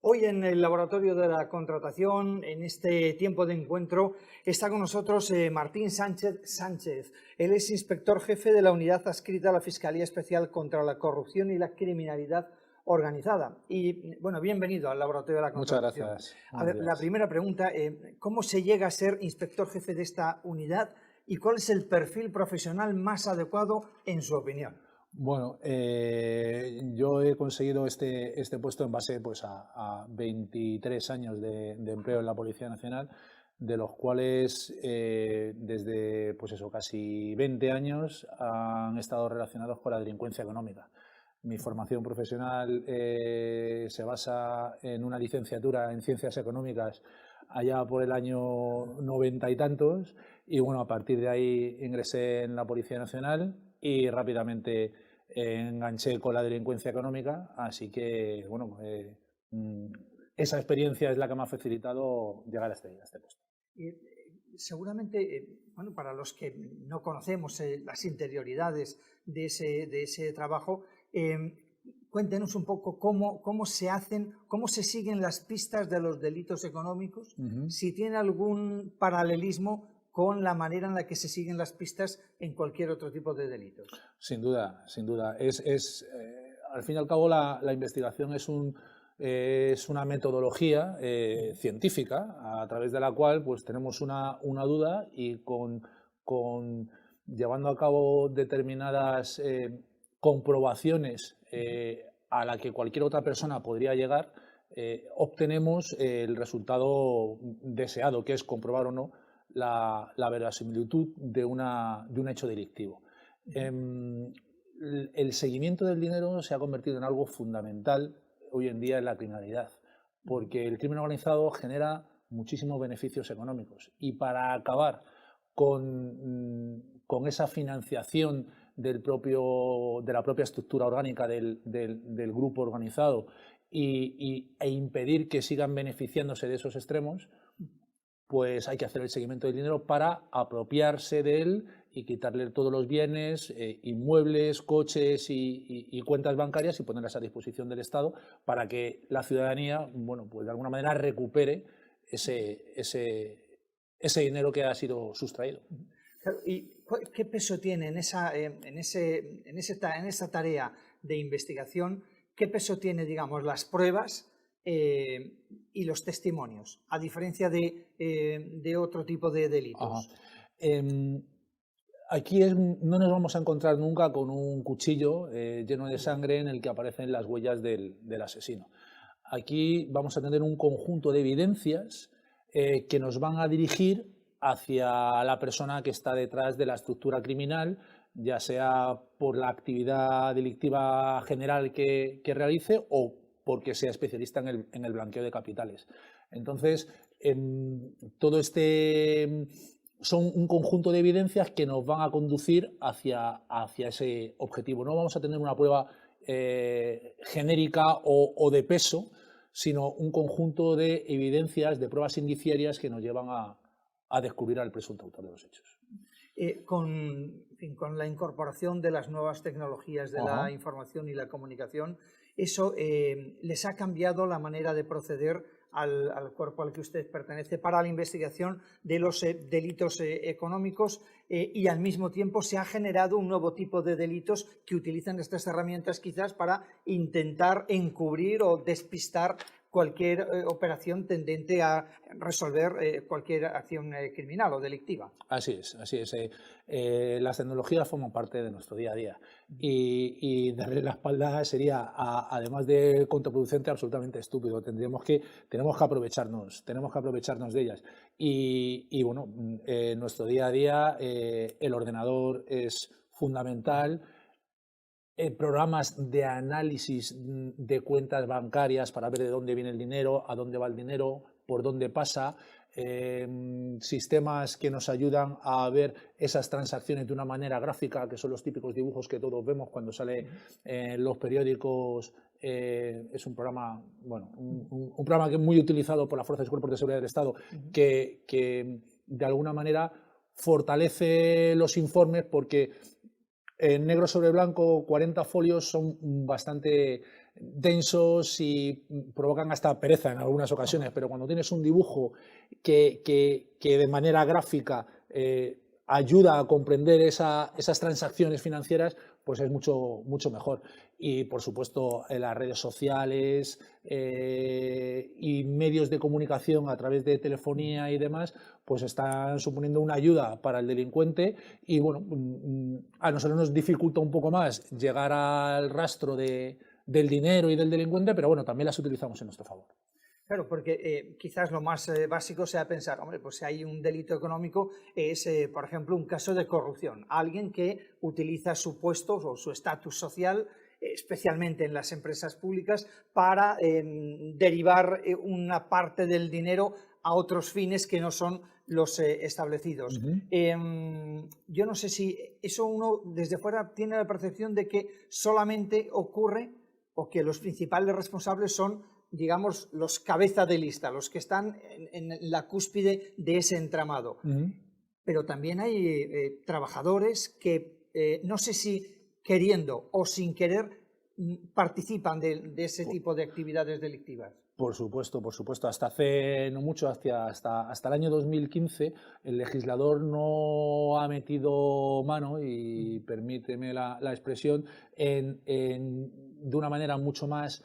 Hoy en el Laboratorio de la Contratación, en este tiempo de encuentro, está con nosotros Martín Sánchez. Él es inspector jefe de la unidad adscrita a la Fiscalía Especial contra la Corrupción y la Criminalidad Organizada. Y bueno, bienvenido al Laboratorio de la Contratación. Muchas gracias. A ver, la primera pregunta, ¿cómo se llega a ser inspector jefe de esta unidad y cuál es el perfil profesional más adecuado en su opinión? Bueno, yo he conseguido este puesto en base a 23 años de empleo en la Policía Nacional, de los cuales desde casi 20 años han estado relacionados con la delincuencia económica. Mi formación profesional se basa en una licenciatura en Ciencias Económicas allá por el año 90 y tantos, y bueno, a partir de ahí ingresé en la Policía Nacional y rápidamente enganché con la delincuencia económica, así que bueno, esa experiencia es la que me ha facilitado llegar a este puesto. Seguramente, bueno, para los que no conocemos las interioridades de ese trabajo, cuéntenos un poco cómo se hacen, cómo se siguen las pistas de los delitos económicos, si tiene algún paralelismo con la manera en la que se siguen las pistas en cualquier otro tipo de delitos. Sin duda, sin duda. Al fin y al cabo, la investigación es una metodología científica a través de la cual tenemos una duda y llevando a cabo determinadas comprobaciones a la que cualquier otra persona podría llegar, obtenemos el resultado deseado, que es comprobar o no la verosimilitud de un hecho delictivo. El seguimiento del dinero se ha convertido en algo fundamental hoy en día en la criminalidad, porque el crimen organizado genera muchísimos beneficios económicos, y para acabar con esa financiación de la propia estructura orgánica del grupo organizado e impedir que sigan beneficiándose de esos extremos, pues hay que hacer el seguimiento del dinero para apropiarse de él y quitarle todos los bienes, inmuebles, coches y cuentas bancarias, y ponerlas a disposición del Estado para que la ciudadanía, bueno, pues de alguna manera recupere ese dinero que ha sido sustraído. ¿Y qué peso tiene en esa tarea de investigación? ¿Qué peso tiene, digamos, las pruebas y los testimonios, a diferencia de otro tipo de delitos? Aquí no nos vamos a encontrar nunca con un cuchillo lleno de sangre en el que aparecen las huellas del asesino. Aquí vamos a tener un conjunto de evidencias que nos van a dirigir hacia la persona que está detrás de la estructura criminal, ya sea por la actividad delictiva general que realice o porque sea especialista en el blanqueo de capitales. Entonces, todo son un conjunto de evidencias que nos van a conducir hacia ese objetivo. No vamos a tener una prueba genérica o de peso, sino un conjunto de evidencias, de pruebas indiciarias que nos llevan a descubrir al presunto autor de los hechos. Con la incorporación de las nuevas tecnologías de la información y la comunicación, ¿eso les ha cambiado la manera de proceder al cuerpo al que usted pertenece para la investigación de los delitos económicos, y al mismo tiempo se ha generado un nuevo tipo de delitos que utilizan estas herramientas quizás para intentar encubrir o despistar cualquier operación tendente a resolver cualquier acción criminal o delictiva? Así es, así es. Las tecnologías forman parte de nuestro día a día, y darle la espalda sería, además de contraproducente, absolutamente estúpido. Tenemos que aprovecharnos de ellas. Y bueno, en nuestro día a día el ordenador es fundamental. Programas de análisis de cuentas bancarias para ver de dónde viene el dinero, a dónde va el dinero, por dónde pasa, sistemas que nos ayudan a ver esas transacciones de una manera gráfica, que son los típicos dibujos que todos vemos cuando sale en los periódicos. Es un programa, bueno, un programa que es muy utilizado por las fuerzas y cuerpos de seguridad del Estado, que de alguna manera fortalece los informes, porque En negro sobre blanco, 40 folios son bastante densos y provocan hasta pereza en algunas ocasiones, pero cuando tienes un dibujo que de manera gráfica ayuda a comprender esas transacciones financieras, pues es mucho mejor. Y, por supuesto, en las redes sociales y medios de comunicación a través de telefonía y demás, pues están suponiendo una ayuda para el delincuente y, bueno, a nosotros nos dificulta un poco más llegar al rastro del dinero y del delincuente, pero, bueno, también las utilizamos en nuestro favor. Claro, porque quizás lo más básico sea pensar, hombre, pues si hay un delito económico es, por ejemplo, un caso de corrupción. Alguien que utiliza su puesto o su estatus social, especialmente en las empresas públicas, para derivar una parte del dinero a otros fines que no son los establecidos. Yo no sé si eso uno desde fuera tiene la percepción de que solamente ocurre o que los principales responsables son, digamos, los cabeza de lista, los que están en la cúspide de ese entramado. Pero también hay trabajadores que no sé si queriendo o sin querer participan de ese tipo de actividades delictivas. Por supuesto, por supuesto. Hasta hace no mucho, hasta el año 2015, el legislador no ha metido mano, y permíteme la expresión, de una manera mucho más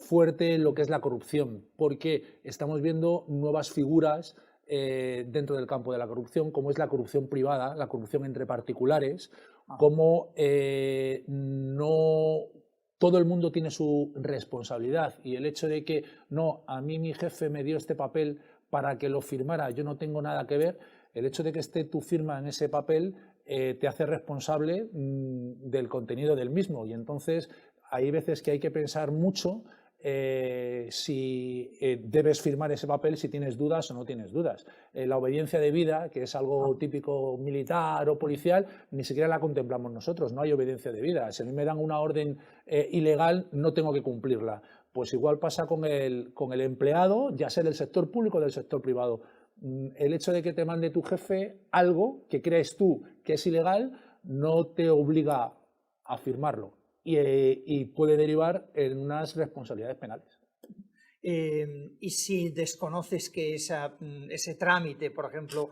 fuerte lo que es la corrupción, porque estamos viendo nuevas figuras dentro del campo de la corrupción, como es la corrupción privada, la corrupción entre particulares, como no todo el mundo tiene su responsabilidad, y el hecho de que no, a mí mi jefe me dio este papel para que lo firmara, yo no tengo nada que ver, el hecho de que esté tu firma en ese papel te hace responsable del contenido del mismo, y entonces hay veces que hay que pensar mucho si debes firmar ese papel, si tienes dudas o no tienes dudas. La obediencia debida, que es algo típico militar o policial, ni siquiera la contemplamos nosotros, no hay obediencia debida. Si a mí me dan una orden ilegal, no tengo que cumplirla. Pues igual pasa con el empleado, ya sea del sector público o del sector privado. El hecho de que te mande tu jefe algo que crees tú que es ilegal no te obliga a firmarlo. Y puede derivar en unas responsabilidades penales. Y si desconoces que ese trámite, por ejemplo,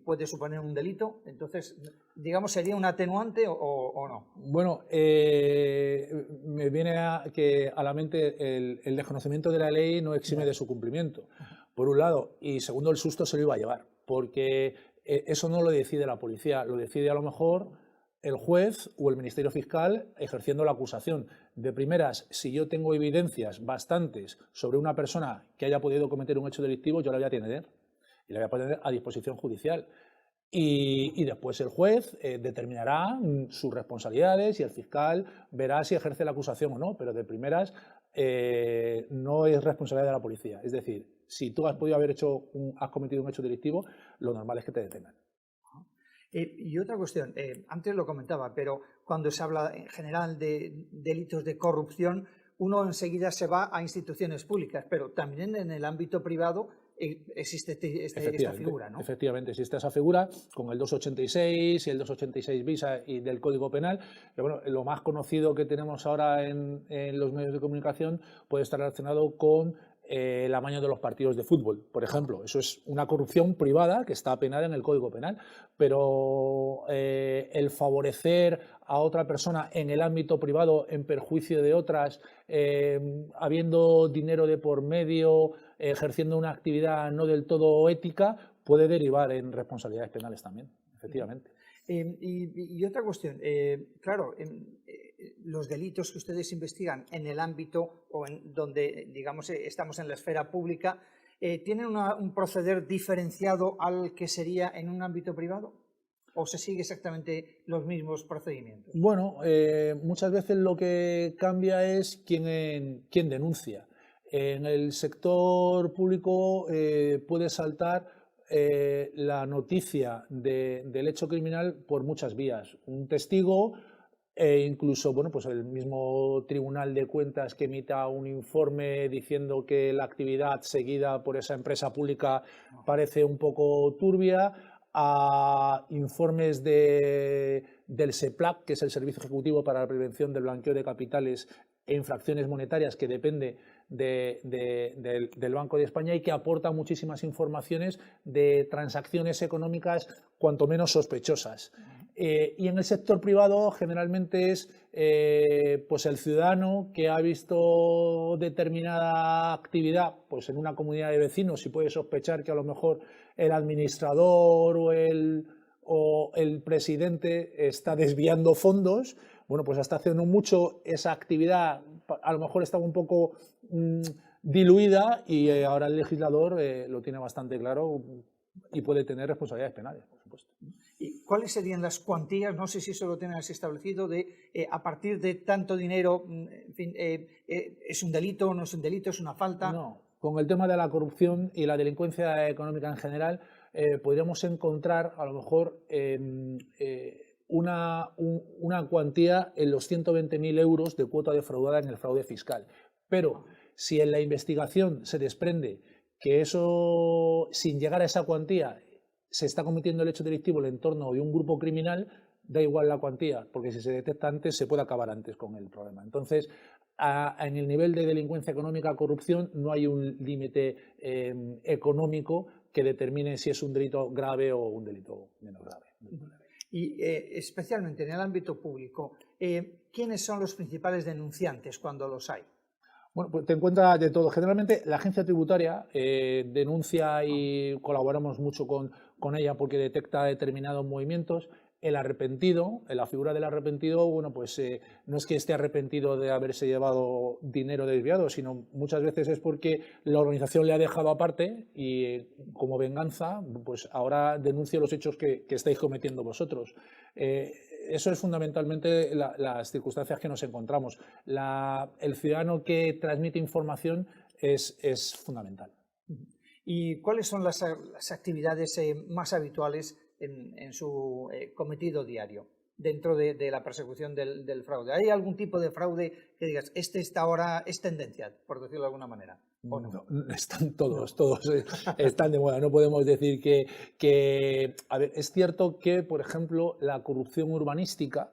puede suponer un delito, entonces, digamos, ¿sería un atenuante o no? Bueno, me viene a la mente el desconocimiento de la ley no exime de su cumplimiento, por un lado, y segundo, el susto se lo iba a llevar, porque eso no lo decide la policía, lo decide a lo mejor el juez o el Ministerio Fiscal ejerciendo la acusación. De primeras, si yo tengo evidencias bastantes sobre una persona que haya podido cometer un hecho delictivo, yo la voy a tener y la voy a poner a disposición judicial. Y después el juez determinará sus responsabilidades y el fiscal verá si ejerce la acusación o no, pero de primeras no es responsabilidad de la policía. Es decir, si tú has cometido un hecho delictivo, lo normal es que te detengan. Y otra cuestión, antes lo comentaba, pero cuando se habla en general de delitos de corrupción, uno enseguida se va a instituciones públicas, pero también en el ámbito privado existe esta figura, ¿no? Efectivamente, existe esa figura con el 286 y el 286 bis y del Código Penal. Pero bueno, lo más conocido que tenemos ahora en los medios de comunicación puede estar relacionado con el amaño de los partidos de fútbol, por ejemplo. Eso es una corrupción privada que está penada en el Código Penal, pero el favorecer a otra persona en el ámbito privado en perjuicio de otras, habiendo dinero de por medio, ejerciendo una actividad no del todo ética, puede derivar en responsabilidades penales también, efectivamente. Y otra cuestión, claro, los delitos que ustedes investigan en el ámbito o en donde, digamos, estamos en la esfera pública, ¿tienen un proceder diferenciado al que sería en un ámbito privado? ¿O se sigue exactamente los mismos procedimientos? Bueno, muchas veces lo que cambia es quién denuncia. En el sector público puede saltar la noticia del hecho criminal por muchas vías. Un testigo e incluso, bueno, pues el mismo Tribunal de Cuentas que emita un informe diciendo que la actividad seguida por esa empresa pública parece un poco turbia, a informes del SEPLAC, que es el Servicio Ejecutivo para la Prevención del Blanqueo de Capitales e Infracciones Monetarias, que depende del Banco de España y que aporta muchísimas informaciones de transacciones económicas cuanto menos sospechosas. Y en el sector privado generalmente es pues el ciudadano que ha visto determinada actividad pues en una comunidad de vecinos y puede sospechar que a lo mejor el administrador o el presidente está desviando fondos. Bueno, pues hasta hace no mucho esa actividad a lo mejor estaba un poco diluida y ahora el legislador lo tiene bastante claro y puede tener responsabilidades penales, por supuesto. ¿Y cuáles serían las cuantías? No sé si eso lo tienen así establecido, de a partir de tanto dinero, en fin, ¿es un delito o no es un delito, es una falta? No, con el tema de la corrupción y la delincuencia económica en general, podríamos encontrar a lo mejor una cuantía en los 120.000 euros de cuota defraudada en el fraude fiscal. Pero si en la investigación se desprende que eso, sin llegar a esa cuantía, se está cometiendo el hecho delictivo en el entorno de un grupo criminal, da igual la cuantía, porque si se detecta antes, se puede acabar antes con el problema. Entonces, en el nivel de delincuencia económica, corrupción, no hay un límite económico que determine si es un delito grave o un delito menos grave. Y especialmente en el ámbito público, ¿quiénes son los principales denunciantes cuando los hay? Bueno, pues te encuentras de todo. Generalmente la agencia tributaria denuncia y colaboramos mucho con ella porque detecta determinados movimientos. El arrepentido, la figura del arrepentido, bueno, pues no es que esté arrepentido de haberse llevado dinero desviado, sino muchas veces es porque la organización le ha dejado aparte y como venganza, pues ahora denuncio los hechos que estáis cometiendo vosotros. Eso es fundamentalmente las circunstancias que nos encontramos. El ciudadano que transmite información es fundamental. ¿Y cuáles son las actividades más habituales en su cometido diario dentro de la persecución del fraude? ¿Hay algún tipo de fraude que digas, está ahora es tendencia, por decirlo de alguna manera? ¿O no? Están todos están de moda. No podemos decir que... A ver, es cierto que, por ejemplo, la corrupción urbanística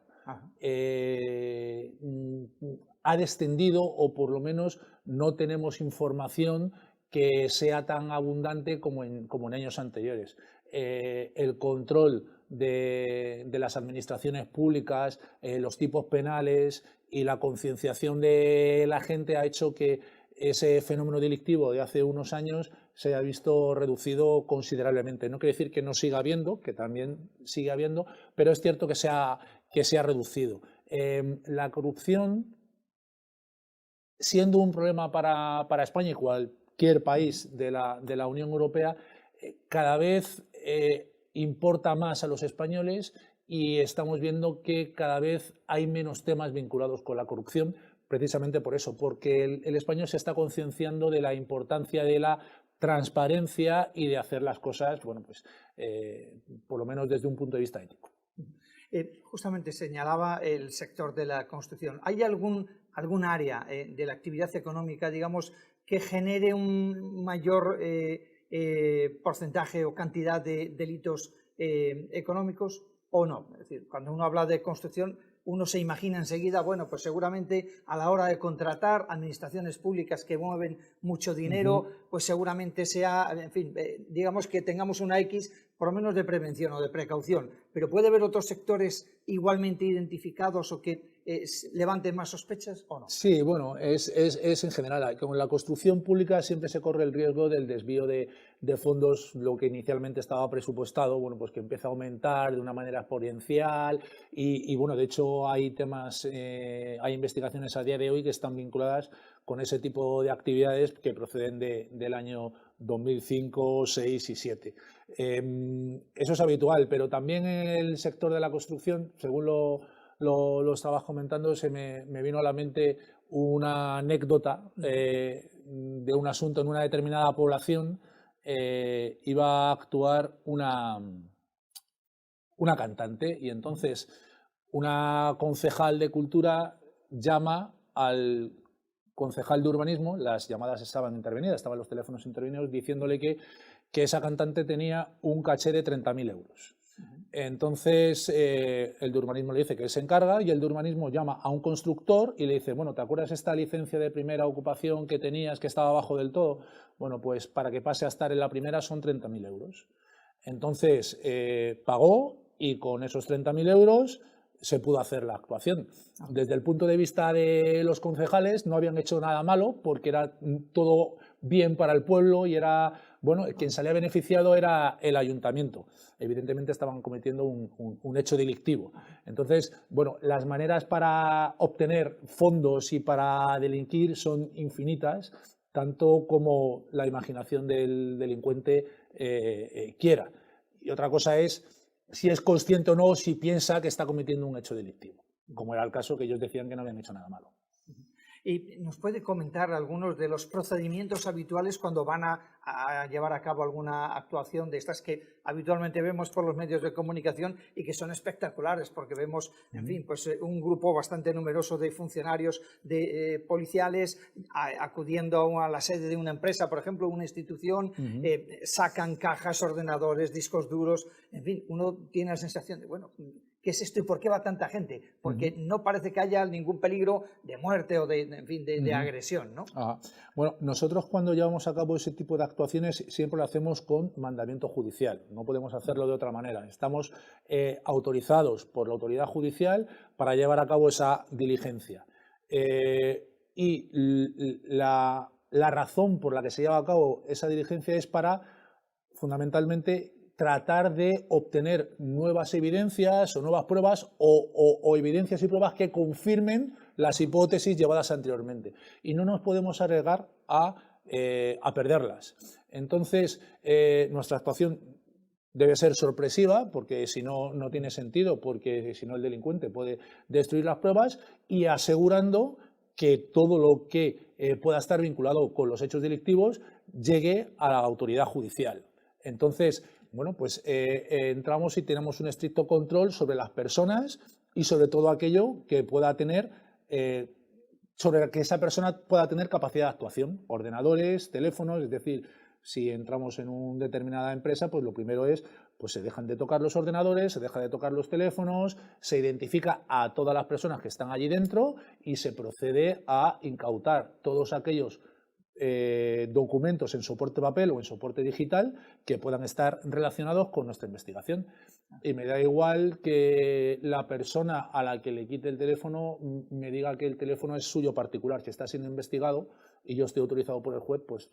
ha descendido o por lo menos no tenemos información que sea tan abundante como en años anteriores. El control de las administraciones públicas, los tipos penales y la concienciación de la gente ha hecho que ese fenómeno delictivo de hace unos años se haya visto reducido considerablemente. No quiere decir que no siga habiendo, que también sigue habiendo, pero es cierto que se ha reducido. La corrupción, siendo un problema para España y cualquier país de la Unión Europea, cada vez importa más a los españoles y estamos viendo que cada vez hay menos temas vinculados con la corrupción, precisamente por eso, porque el español se está concienciando de la importancia de la transparencia y de hacer las cosas, bueno, pues por lo menos desde un punto de vista ético. Justamente señalaba el sector de la construcción. ¿Hay algún área de la actividad económica, digamos, que genere un mayor porcentaje o cantidad de delitos económicos o no? Es decir, cuando uno habla de construcción, uno se imagina enseguida, bueno, pues seguramente a la hora de contratar administraciones públicas que mueven mucho dinero, pues seguramente sea, en fin, digamos que tengamos una X por lo menos de prevención o de precaución, pero ¿puede haber otros sectores igualmente identificados o que levanten más sospechas o no? Sí, bueno, es en general. Con la construcción pública siempre se corre el riesgo del desvío de fondos, lo que inicialmente estaba presupuestado, bueno, pues que empieza a aumentar de una manera exponencial y bueno, de hecho hay temas, hay investigaciones a día de hoy que están vinculadas con ese tipo de actividades que proceden del año 2005, 6 y 7. Eso es habitual, pero también en el sector de la construcción, según lo estabas comentando, se me vino a la mente una anécdota de un asunto en una determinada población. Iba a actuar una cantante y entonces una concejal de cultura llama al concejal de urbanismo, las llamadas estaban intervenidas, estaban los teléfonos intervenidos, diciéndole que que esa cantante tenía un caché de 30.000 euros. Entonces, el de urbanismo le dice que él se encarga y el de urbanismo llama a un constructor y le dice, bueno, ¿te acuerdas esta licencia de primera ocupación que tenías que estaba abajo del todo? Bueno, pues para que pase a estar en la primera son 30.000 euros. Entonces, pagó y con esos 30.000 euros se pudo hacer la actuación. Desde el punto de vista de los concejales, no habían hecho nada malo porque era todo bien para el pueblo y era, bueno, quien salía beneficiado era el ayuntamiento. Evidentemente estaban cometiendo un hecho delictivo. Entonces, bueno, las maneras para obtener fondos y para delinquir son infinitas, tanto como la imaginación del delincuente quiera. Y otra cosa es si es consciente o no, si piensa que está cometiendo un hecho delictivo, como era el caso que ellos decían que no habían hecho nada malo. ¿Y nos puede comentar algunos de los procedimientos habituales cuando van a llevar a cabo alguna actuación de estas que habitualmente vemos por los medios de comunicación y que son espectaculares? Porque vemos, en fin, pues un grupo bastante numeroso de funcionarios policiales acudiendo a la sede de una empresa, por ejemplo, una institución, sacan cajas, ordenadores, discos duros, en fin, uno tiene la sensación de, bueno, ¿qué es esto y por qué va tanta gente? Porque no parece que haya ningún peligro de muerte o en fin, de agresión, ¿no? Bueno, nosotros cuando llevamos a cabo ese tipo de actuaciones siempre lo hacemos con mandamiento judicial. No podemos hacerlo de otra manera. Estamos autorizados por la autoridad judicial para llevar a cabo esa diligencia. Y la razón por la que se lleva a cabo esa diligencia es para, fundamentalmente, tratar de obtener nuevas evidencias o nuevas pruebas o evidencias y pruebas que confirmen las hipótesis llevadas anteriormente. Y no nos podemos arriesgar a perderlas. Entonces, nuestra actuación debe ser sorpresiva, porque si no, no tiene sentido, porque si no el delincuente puede destruir las pruebas, y asegurando que todo lo que pueda estar vinculado con los hechos delictivos llegue a la autoridad judicial. Entonces, bueno, pues entramos y tenemos un estricto control sobre las personas y sobre todo aquello que pueda tener, sobre que esa persona pueda tener capacidad de actuación, ordenadores, teléfonos, es decir, si entramos en una determinada empresa, pues lo primero es, pues se dejan de tocar los ordenadores, se deja de tocar los teléfonos, se identifica a todas las personas que están allí dentro y se procede a incautar todos aquellos documentos en soporte papel o en soporte digital que puedan estar relacionados con nuestra investigación. Y me da igual que la persona a la que le quite el teléfono me diga que el teléfono es suyo particular, que está siendo investigado y yo estoy autorizado por el juez, pues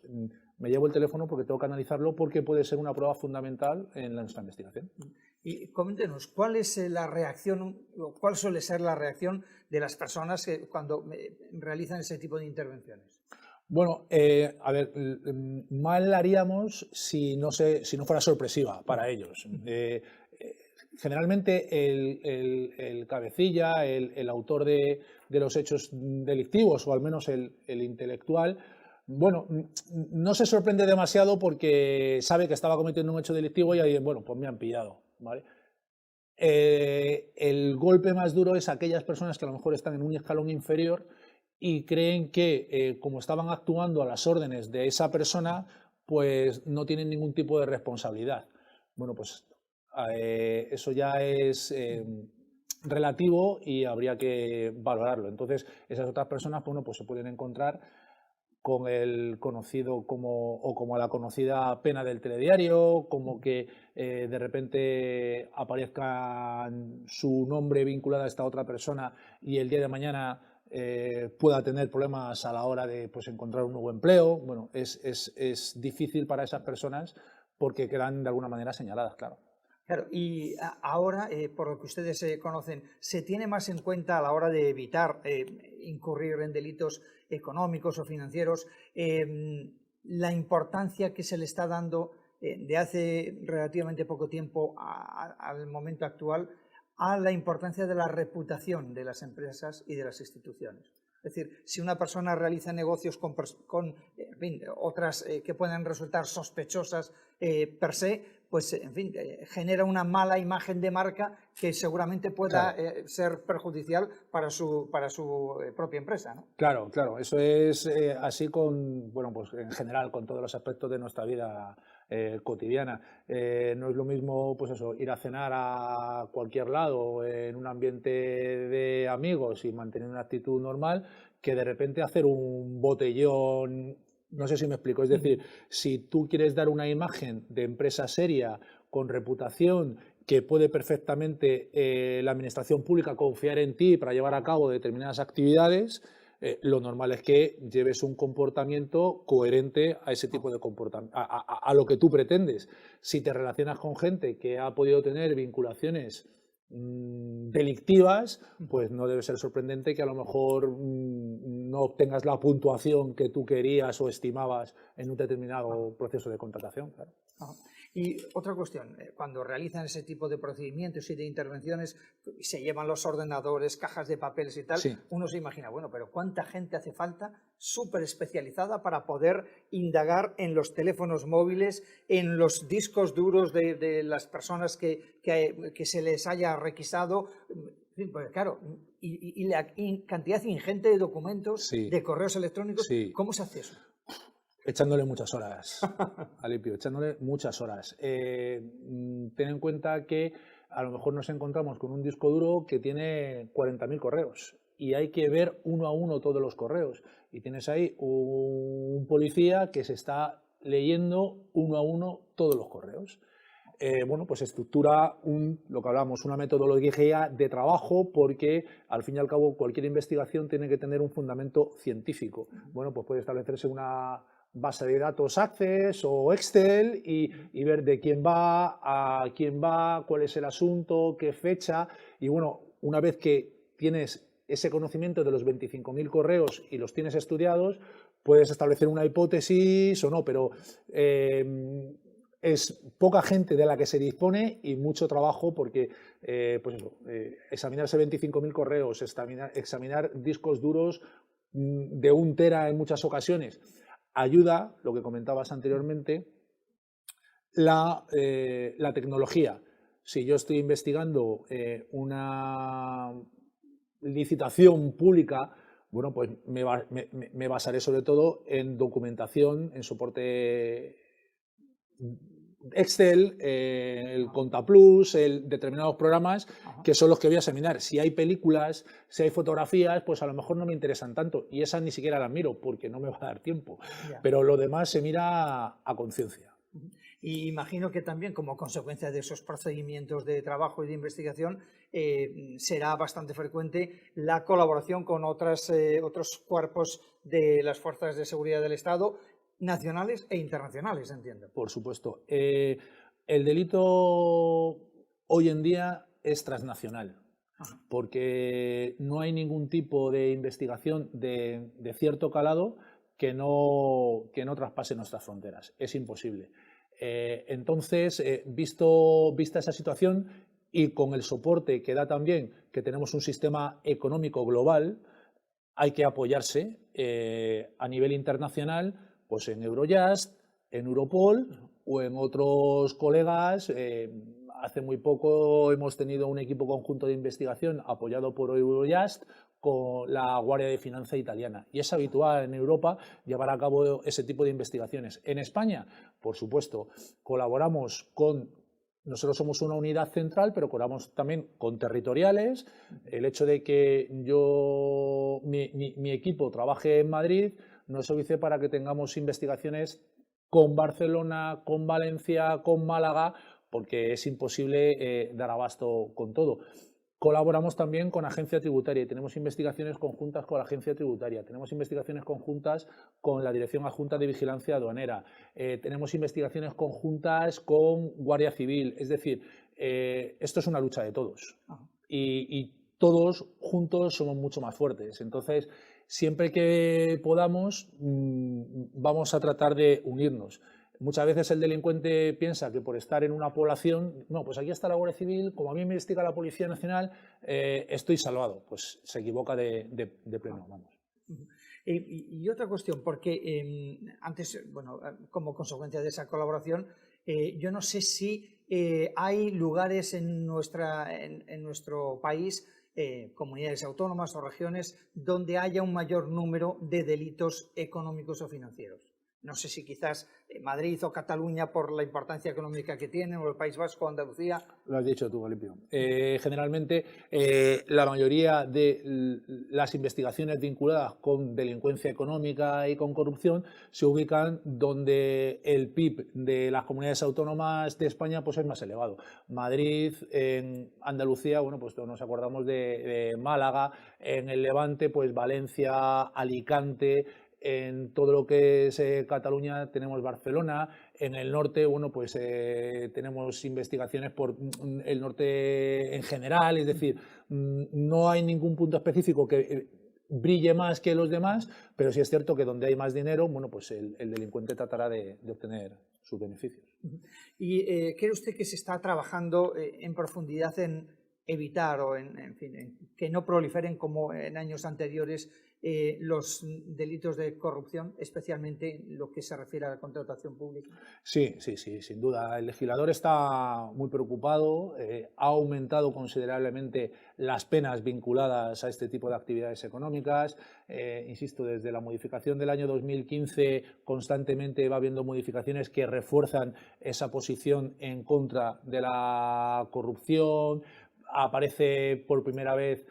me llevo el teléfono porque tengo que analizarlo porque puede ser una prueba fundamental en nuestra investigación. Y coméntenos, ¿cuál es la reacción, o cuál suele ser la reacción de las personas cuando realizan ese tipo de intervenciones? Bueno, a ver, mal haríamos si no fuera sorpresiva para ellos. Generalmente el cabecilla, el autor de los hechos delictivos, o al menos el intelectual, bueno, no se sorprende demasiado porque sabe que estaba cometiendo un hecho delictivo y ahí, bueno, pues me han pillado, ¿vale? El golpe más duro es aquellas personas que a lo mejor están en un escalón inferior y creen que, como estaban actuando a las órdenes de esa persona, pues no tienen ningún tipo de responsabilidad. Bueno, pues eso ya es relativo y habría que valorarlo. Entonces, esas otras personas, bueno, pues se pueden encontrar con el conocido como la conocida pena del telediario, como que de repente aparezca su nombre vinculado a esta otra persona y el día de mañana pueda tener problemas a la hora de pues, encontrar un nuevo empleo. Bueno, es difícil para esas personas porque quedan de alguna manera señaladas, claro. Claro, y ahora, por lo que ustedes conocen, ¿se tiene más en cuenta a la hora de evitar incurrir en delitos económicos o financieros la importancia que se le está dando de hace relativamente poco tiempo al momento actual a la importancia de la reputación de las empresas y de las instituciones? Es decir, si una persona realiza negocios con en fin, otras que pueden resultar sospechosas per se, pues en fin, genera una mala imagen de marca que seguramente pueda ser perjudicial para su propia empresa, ¿no? Claro, claro, eso es así con, bueno, pues en general con todos los aspectos de nuestra vida cotidiana. No es lo mismo, pues eso, ir a cenar a cualquier lado en un ambiente de amigos y mantener una actitud normal que de repente hacer un botellón. No sé si me explico. Es decir, si tú quieres dar una imagen de empresa seria, con reputación, que puede perfectamente la administración pública confiar en ti para llevar a cabo determinadas actividades, lo normal es que lleves un comportamiento coherente a ese tipo de comportamiento, a lo que tú pretendes. Si te relacionas con gente que ha podido tener vinculaciones delictivas, pues no debe ser sorprendente que a lo mejor no obtengas la puntuación que tú querías o estimabas en un determinado proceso de contratación. Claro. Y otra cuestión, cuando realizan ese tipo de procedimientos y de intervenciones, se llevan los ordenadores, cajas de papeles y tal, Sí. Uno se imagina, bueno, pero ¿cuánta gente hace falta súper especializada para poder indagar en los teléfonos móviles, en los discos duros de las personas que se les haya requisado? Pues claro, y la cantidad ingente de documentos, Sí. de correos electrónicos, Sí. ¿cómo se hace eso? Echándole muchas horas, Alipio, echándole muchas horas. Ten en cuenta que a lo mejor nos encontramos con un disco duro que tiene 40.000 correos y hay que ver uno a uno todos los correos. Y tienes ahí un policía que se está leyendo uno a uno todos los correos. Bueno, pues estructura lo que hablamos, una metodología de trabajo, porque al fin y al cabo cualquier investigación tiene que tener un fundamento científico. Bueno, pues puede establecerse una base de datos Access o Excel y ver de quién va, a quién va, cuál es el asunto, qué fecha. Y bueno, una vez que tienes ese conocimiento de los 25.000 correos y los tienes estudiados, puedes establecer una hipótesis o no, pero es poca gente de la que se dispone y mucho trabajo porque pues eso, examinarse 25.000 correos, examinar discos duros de 1 tera en muchas ocasiones, ayuda, lo que comentabas anteriormente, la tecnología. Si yo estoy investigando una licitación pública, bueno, pues me basaré sobre todo en documentación, en soporte Excel, el Contaplus, determinados programas que son los que voy a examinar. Si hay películas, si hay fotografías, pues a lo mejor no me interesan tanto y esas ni siquiera las miro porque no me va a dar tiempo. Pero lo demás se mira a conciencia. Y imagino que también como consecuencia de esos procedimientos de trabajo y de investigación será bastante frecuente la colaboración con otros cuerpos de las fuerzas de seguridad del Estado, nacionales e internacionales, entiendo. Por supuesto. El delito hoy en día es transnacional, porque no hay ningún tipo de investigación de cierto calado que no traspase nuestras fronteras. Es imposible. Entonces, vista esa situación y con el soporte que da también que tenemos un sistema económico global, hay que apoyarse a nivel internacional pues en Eurojust, en Europol o en otros colegas. Hace muy poco hemos tenido un equipo conjunto de investigación apoyado por Eurojust con la Guardia de Finanza italiana. Y es habitual en Europa llevar a cabo ese tipo de investigaciones. En España, por supuesto, colaboramos con... Nosotros somos una unidad central, pero colaboramos también con territoriales. El hecho de que mi equipo trabaje en Madrid no es óbice para que tengamos investigaciones con Barcelona, con Valencia, con Málaga, porque es imposible dar abasto con todo. Colaboramos también con Agencia Tributaria y tenemos investigaciones conjuntas con la Agencia Tributaria, tenemos investigaciones conjuntas con la Dirección Adjunta de Vigilancia Aduanera, tenemos investigaciones conjuntas con Guardia Civil. Es decir, esto es una lucha de todos y todos juntos somos mucho más fuertes. Entonces, siempre que podamos, vamos a tratar de unirnos. Muchas veces el delincuente piensa que por estar en una población, no, pues aquí está la Guardia Civil, como a mí me investiga la Policía Nacional, estoy salvado. Pues se equivoca de pleno, vamos. Y otra cuestión, porque antes, bueno, como consecuencia de esa colaboración, yo no sé si hay lugares en nuestro país, comunidades autónomas o regiones, donde haya un mayor número de delitos económicos o financieros. no sé si quizás Madrid o Cataluña por la importancia económica que tienen, o el País Vasco, Andalucía. Lo has dicho tú, Olimpio. Generalmente, la mayoría de las investigaciones vinculadas con delincuencia económica y con corrupción se ubican donde el PIB de las comunidades autónomas de España pues, es más elevado. Madrid, en Andalucía, bueno, pues nos acordamos de Málaga, en el Levante, pues Valencia, Alicante. En todo lo que es Cataluña tenemos Barcelona, en el norte, bueno, pues tenemos investigaciones por el norte en general, es decir, no hay ningún punto específico que brille más que los demás, pero sí es cierto que donde hay más dinero, bueno, pues el delincuente tratará de obtener sus beneficios. ¿Y cree usted que se está trabajando en profundidad en evitar o en fin, en que no proliferen como en años anteriores los delitos de corrupción, especialmente en lo que se refiere a la contratación pública? Sí, sin duda. El legislador está muy preocupado, ha aumentado considerablemente las penas vinculadas a este tipo de actividades económicas. Insisto, desde la modificación del año 2015 constantemente va habiendo modificaciones que refuerzan esa posición en contra de la corrupción. Aparece por primera vez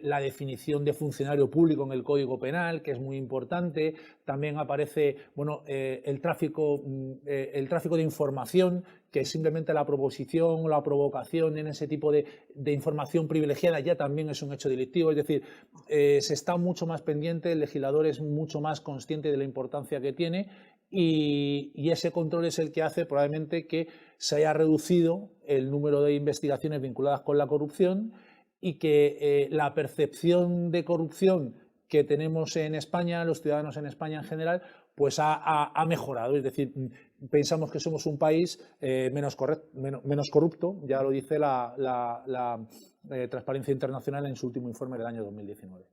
la definición de funcionario público en el Código Penal, que es muy importante. También aparece bueno, el tráfico de información, que es simplemente la proposición o la provocación en ese tipo de información privilegiada, ya también es un hecho delictivo. Es decir, se está mucho más pendiente, el legislador es mucho más consciente de la importancia que tiene y ese control es el que hace probablemente que se haya reducido el número de investigaciones vinculadas con la corrupción y que la percepción de corrupción que tenemos en España, los ciudadanos en España en general, pues ha mejorado. Es decir, pensamos que somos un país menos corrupto, ya lo dice la Transparencia Internacional en su último informe del año 2019.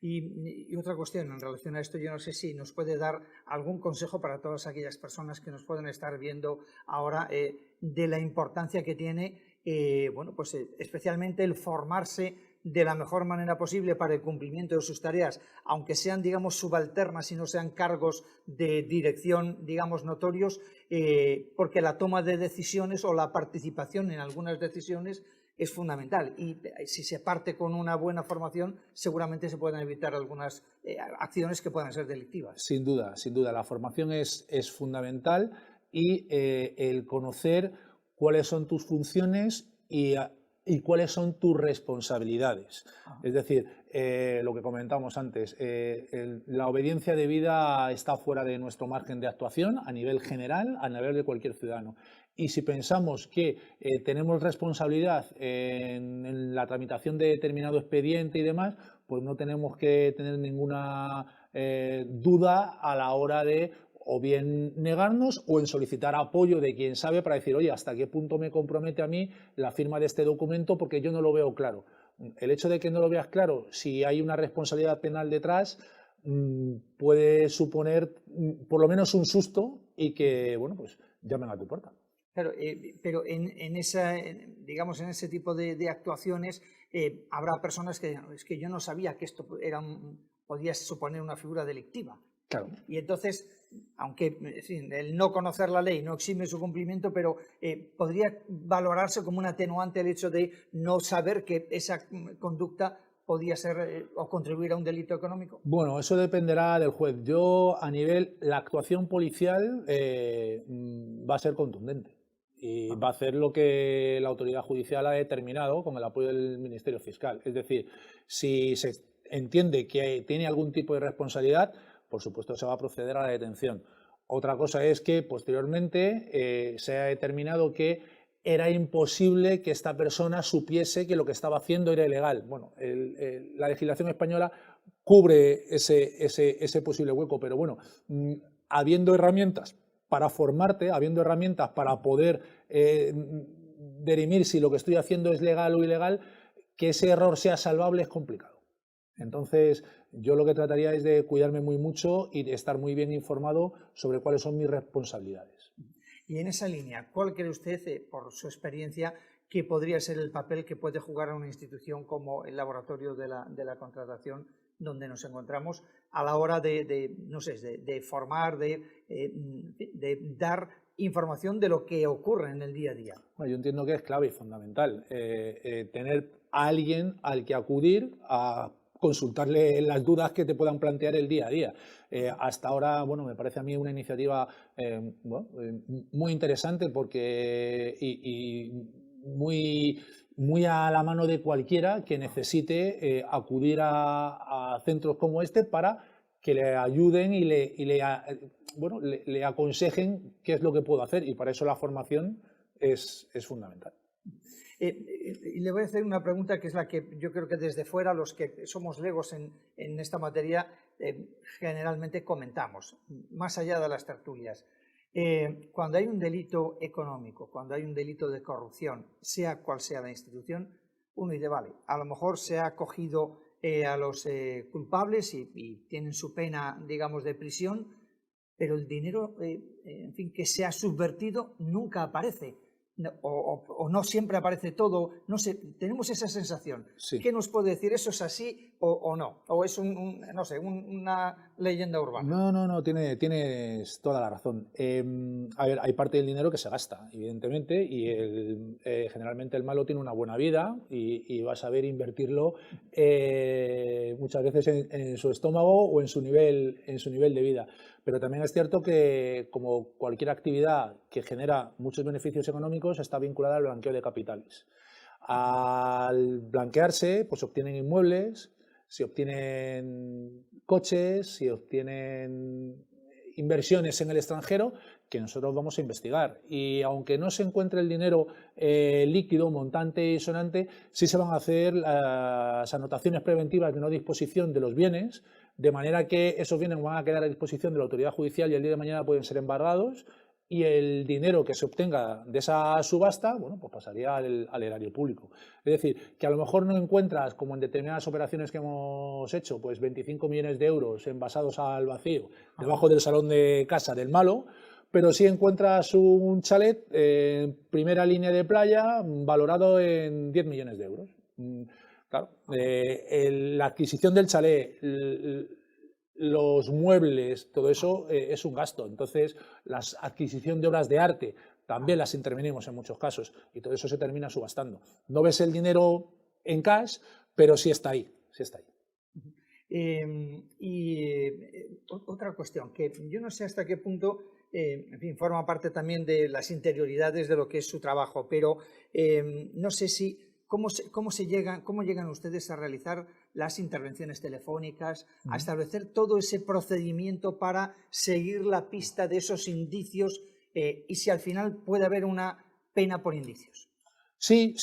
Y otra cuestión en relación a esto, yo no sé si nos puede dar algún consejo para todas aquellas personas que nos pueden estar viendo ahora de la importancia que tiene, bueno, pues especialmente el formarse de la mejor manera posible para el cumplimiento de sus tareas, aunque sean, digamos, subalternas y no sean cargos de dirección, digamos, notorios, porque la toma de decisiones o la participación en algunas decisiones es fundamental y si se parte con una buena formación seguramente se pueden evitar algunas acciones que puedan ser delictivas. Sin duda, la formación es fundamental y el conocer cuáles son tus funciones y cuáles son tus responsabilidades. Es decir, lo que comentábamos antes, la obediencia debida está fuera de nuestro margen de actuación a nivel general, a nivel de cualquier ciudadano. Y si pensamos que tenemos responsabilidad en la tramitación de determinado expediente y demás, pues no tenemos que tener ninguna duda a la hora de o bien negarnos o en solicitar apoyo de quien sabe para decir, oye, ¿hasta qué punto me compromete a mí la firma de este documento porque yo no lo veo claro? El hecho de que no lo veas claro, si hay una responsabilidad penal detrás, puede suponer por lo menos un susto y que, bueno, pues llamen a tu puerta. Claro, pero en digamos, en ese tipo de actuaciones habrá personas que es que yo no sabía que esto podía suponer una figura delictiva. Claro. Y entonces, aunque el no conocer la ley no exime su cumplimiento, pero podría valorarse como un atenuante el hecho de no saber que esa conducta podía ser o contribuir a un delito económico. Bueno, eso dependerá del juez. Yo, a nivel, la actuación policial va a ser contundente. Y va a hacer lo que la autoridad judicial ha determinado con el apoyo del Ministerio Fiscal. Es decir, si se entiende que tiene algún tipo de responsabilidad, por supuesto se va a proceder a la detención. Otra cosa es que posteriormente se ha determinado que era imposible que esta persona supiese que lo que estaba haciendo era ilegal. Bueno, la legislación española cubre ese posible hueco, pero bueno, habiendo herramientas para formarte, habiendo herramientas para poder dirimir si lo que estoy haciendo es legal o ilegal, que ese error sea salvable es complicado. Entonces, yo lo que trataría es de cuidarme muy mucho y de estar muy bien informado sobre cuáles son mis responsabilidades. Y en esa línea, ¿cuál cree usted, por su experiencia, que podría ser el papel que puede jugar una institución como el laboratorio de la contratación donde nos encontramos a la hora no sé, de formar, de dar información de lo que ocurre en el día a día. Bueno, yo entiendo que es clave y fundamental tener a alguien al que acudir a consultarle las dudas que te puedan plantear el día a día. Hasta ahora, bueno, me parece a mí una iniciativa muy interesante porque y muy a la mano de cualquiera que necesite acudir a centros como este para que le ayuden y le aconsejen qué es lo que puedo hacer, y para eso la formación es fundamental. Y le voy a hacer una pregunta que es la que yo creo que desde fuera los que somos legos en esta materia generalmente comentamos, más allá de las tertulias. Cuando hay un delito económico, cuando hay un delito de corrupción, sea cual sea la institución, uno dice, vale, a lo mejor se ha cogido a los culpables y tienen su pena, digamos, de prisión, pero el dinero, en fin, que se ha subvertido nunca aparece. O no siempre aparece todo, no sé, tenemos esa sensación. Sí. ¿Qué nos puede decir? ¿Eso es así o no? ¿O es no sé, una leyenda urbana? No, tienes toda la razón. A ver, hay parte del dinero que se gasta, evidentemente, y generalmente el malo tiene una buena vida y va a saber invertirlo muchas veces en su estómago o en su nivel de vida. Pero también es cierto que, como cualquier actividad que genera muchos beneficios económicos, está vinculada al blanqueo de capitales. Al blanquearse, pues se obtienen inmuebles, se obtienen coches, se obtienen inversiones en el extranjero que nosotros vamos a investigar. Y aunque no se encuentre el dinero líquido, montante y sonante, sí se van a hacer las anotaciones preventivas de no disposición de los bienes, de manera que esos bienes van a quedar a disposición de la autoridad judicial y el día de mañana pueden ser embargados, y el dinero que se obtenga de esa subasta, bueno, pues pasaría al erario público. Es decir, que a lo mejor no encuentras, como en determinadas operaciones que hemos hecho, pues 25 millones de euros envasados al vacío debajo del salón de casa del malo, pero sí encuentras un chalet en primera línea de playa valorado en 10 millones de euros. Claro, la adquisición del chalet, los muebles, todo eso es un gasto. Entonces, la adquisición de obras de arte también las intervenimos en muchos casos y todo eso se termina subastando. No ves el dinero en cash, pero sí está ahí, sí está ahí. Otra cuestión, que yo no sé hasta qué punto, en fin, forma parte también de las interioridades de lo que es su trabajo, pero no sé si cómo llegan ustedes a realizar las intervenciones telefónicas, a establecer todo ese procedimiento para seguir la pista de esos indicios y si al final puede haber una pena por indicios. Sí.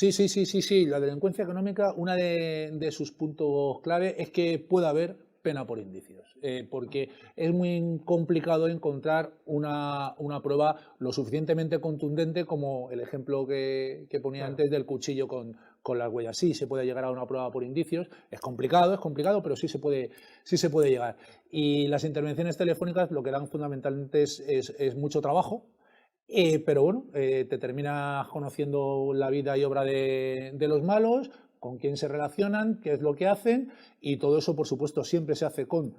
La delincuencia económica, una de sus puntos clave es que pueda haber pena por indicios, porque es muy complicado encontrar una prueba lo suficientemente contundente como el ejemplo que ponía antes del cuchillo con las huellas. Sí se puede llegar a una prueba por indicios, es complicado, pero sí se puede llegar. Y las intervenciones telefónicas lo que dan fundamentalmente es mucho trabajo. Pero bueno, te terminas conociendo la vida y obra de los malos, con quién se relacionan, qué es lo que hacen, y todo eso, por supuesto, siempre se hace con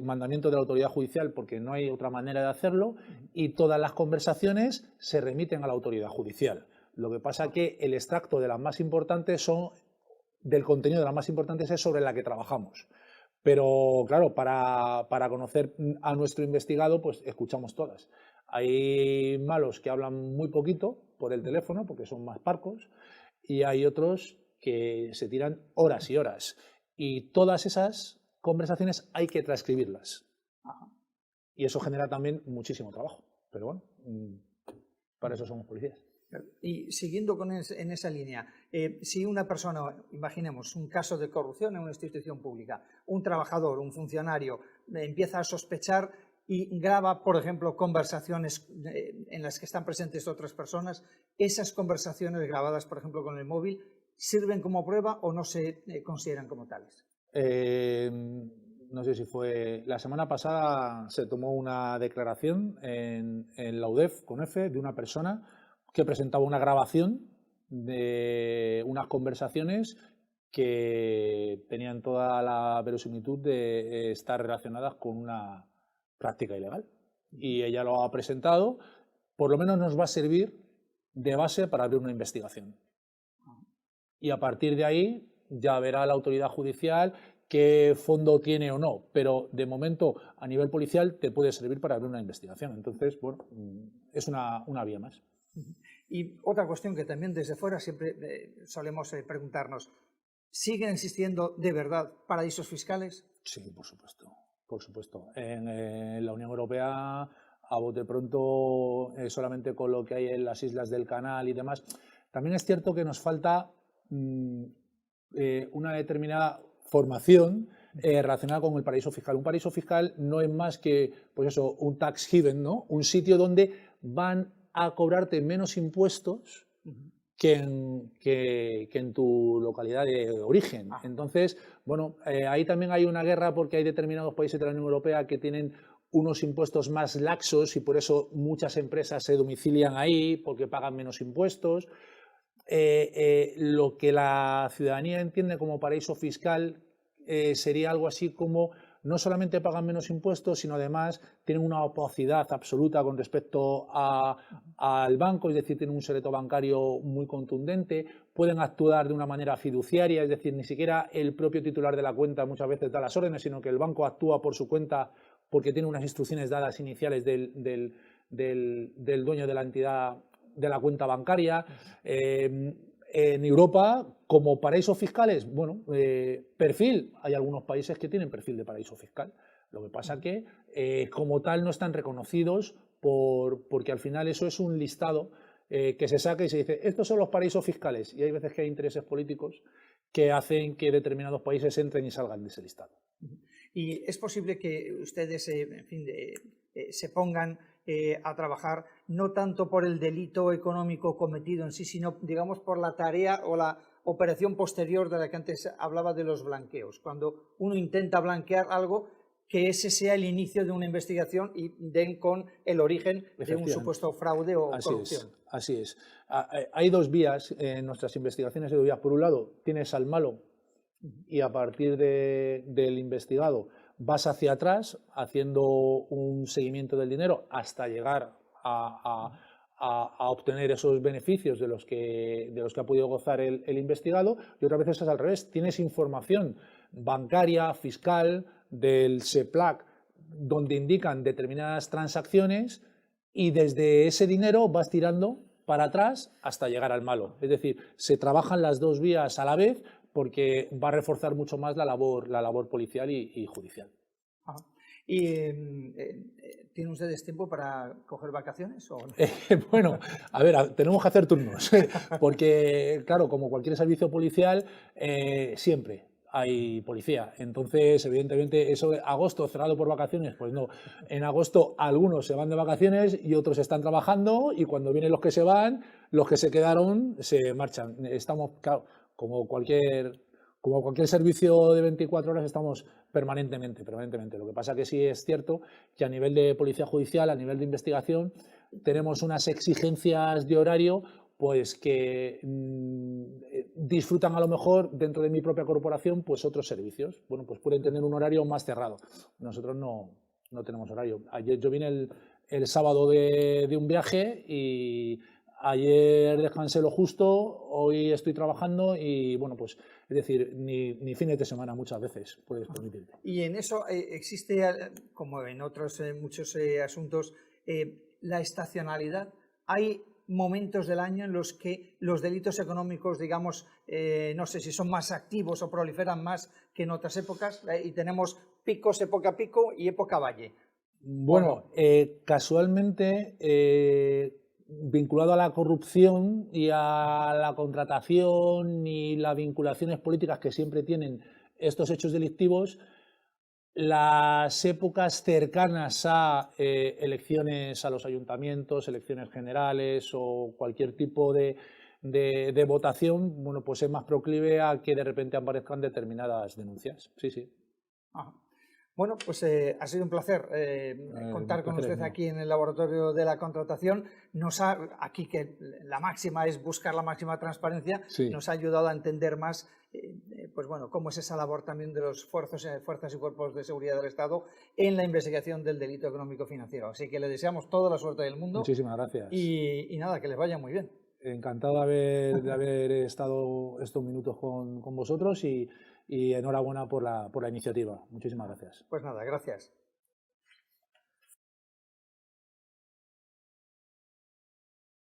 mandamiento de la autoridad judicial, porque no hay otra manera de hacerlo, y todas las conversaciones se remiten a la autoridad judicial. Lo que pasa es que el extracto de las más importantes del contenido de las más importantes es sobre la que trabajamos. Pero claro, para conocer a nuestro investigado, pues escuchamos todas. Hay malos que hablan muy poquito por el teléfono porque son más parcos y hay otros que se tiran horas y horas. Y todas esas conversaciones hay que transcribirlas. Y eso genera también muchísimo trabajo. Pero bueno, para eso somos policías. Y siguiendo en esa línea, si una persona, imaginemos un caso de corrupción en una institución pública, un trabajador, un funcionario, empieza a sospechar y graba, por ejemplo, conversaciones en las que están presentes otras personas, esas conversaciones grabadas, por ejemplo, con el móvil, ¿sirven como prueba o no se consideran como tales? No sé si fue la semana pasada, se tomó una declaración en la UDEF con F de una persona que presentaba una grabación de unas conversaciones que tenían toda la verosimilitud de estar relacionadas con una práctica ilegal. Y ella lo ha presentado, por lo menos nos va a servir de base para abrir una investigación. Y a partir de ahí ya verá la autoridad judicial qué fondo tiene o no, pero de momento a nivel policial te puede servir para abrir una investigación. Entonces, bueno, es una vía más. Y otra cuestión que también desde fuera siempre solemos preguntarnos, ¿siguen existiendo de verdad paraísos fiscales? Sí, por supuesto, por supuesto. En la Unión Europea, a bote pronto, solamente con lo que hay en las islas del Canal y demás, también es cierto que nos falta una determinada formación relacionada con el paraíso fiscal. Un paraíso fiscal no es más que, pues eso, un tax haven, ¿no? Un sitio donde van a cobrarte menos impuestos que en tu localidad de origen. Entonces, bueno, ahí también hay una guerra porque hay determinados países de la Unión Europea que tienen unos impuestos más laxos y por eso muchas empresas se domicilian ahí porque pagan menos impuestos. Lo que la ciudadanía entiende como paraíso fiscal sería algo así como no solamente pagan menos impuestos, sino además tienen una opacidad absoluta con respecto al banco, es decir, tienen un secreto bancario muy contundente, pueden actuar de una manera fiduciaria, es decir, ni siquiera el propio titular de la cuenta muchas veces da las órdenes, sino que el banco actúa por su cuenta porque tiene unas instrucciones dadas iniciales del dueño de la entidad de la cuenta bancaria. En Europa, como paraísos fiscales, bueno, perfil, hay algunos países que tienen perfil de paraíso fiscal. Lo que pasa que como tal no están reconocidos porque al final eso es un listado que se saca y se dice, estos son los paraísos fiscales. Y hay veces que hay intereses políticos que hacen que determinados países entren y salgan de ese listado. Y es posible que ustedes, en fin, se pongan a trabajar no tanto por el delito económico cometido en sí, sino, digamos, por la tarea o la operación posterior de la que antes hablaba de los blanqueos. Cuando uno intenta blanquear algo, que ese sea el inicio de una investigación y den con el origen de un supuesto fraude o corrupción. Así es. Hay dos vías en nuestras investigaciones. Hay dos vías. Por un lado, tienes al malo y a partir del investigado vas hacia atrás haciendo un seguimiento del dinero hasta llegar a obtener esos beneficios de los que ha podido gozar el investigado, y otras veces es al revés. Tienes información bancaria, fiscal, del SEPLAC, donde indican determinadas transacciones y desde ese dinero vas tirando para atrás hasta llegar al malo. Es decir, se trabajan las dos vías a la vez porque va a reforzar mucho más la labor policial y judicial. ¿Y tienen ustedes tiempo para coger vacaciones? ¿O no? Bueno, a ver, tenemos que hacer turnos, porque, claro, como cualquier servicio policial, siempre hay policía. Entonces, evidentemente, eso de agosto cerrado por vacaciones, pues no. En agosto algunos se van de vacaciones y otros están trabajando, y cuando vienen los que se van, los que se quedaron se marchan. Estamos, claro, como cualquier servicio de 24 horas, estamos permanentemente. Lo que pasa que sí es cierto que a nivel de policía judicial, a nivel de investigación, tenemos unas exigencias de horario pues que disfrutan a lo mejor dentro de mi propia corporación pues otros servicios. Bueno, pues pueden tener un horario más cerrado. Nosotros no tenemos horario. Ayer yo vine el sábado de un viaje y ayer descansé lo justo, hoy estoy trabajando y bueno, pues es decir, ni fines de semana muchas veces puedes permitirte. Y en eso existe, como en otros muchos asuntos, la estacionalidad. Hay momentos del año en los que los delitos económicos, digamos, no sé si son más activos o proliferan más que en otras épocas, y tenemos picos, época pico y época valle. Bueno, casualmente, vinculado a la corrupción y a la contratación y las vinculaciones políticas que siempre tienen estos hechos delictivos, las épocas cercanas a elecciones a los ayuntamientos, elecciones generales o cualquier tipo de votación, bueno, pues es más proclive a que de repente aparezcan determinadas denuncias. Sí, sí. Ajá. Bueno, pues ha sido un placer contar con usted aquí en el laboratorio de la contratación. Aquí que la máxima es buscar la máxima transparencia, Sí. nos ha ayudado a entender más pues bueno, cómo es esa labor también de los fuerzas y cuerpos de seguridad del Estado en la investigación del delito económico financiero. Así que le deseamos toda la suerte del mundo. Muchísimas gracias. Y nada, que les vaya muy bien. Encantado de haber estado estos minutos con vosotros y enhorabuena por la iniciativa. Muchísimas gracias. Pues nada, gracias.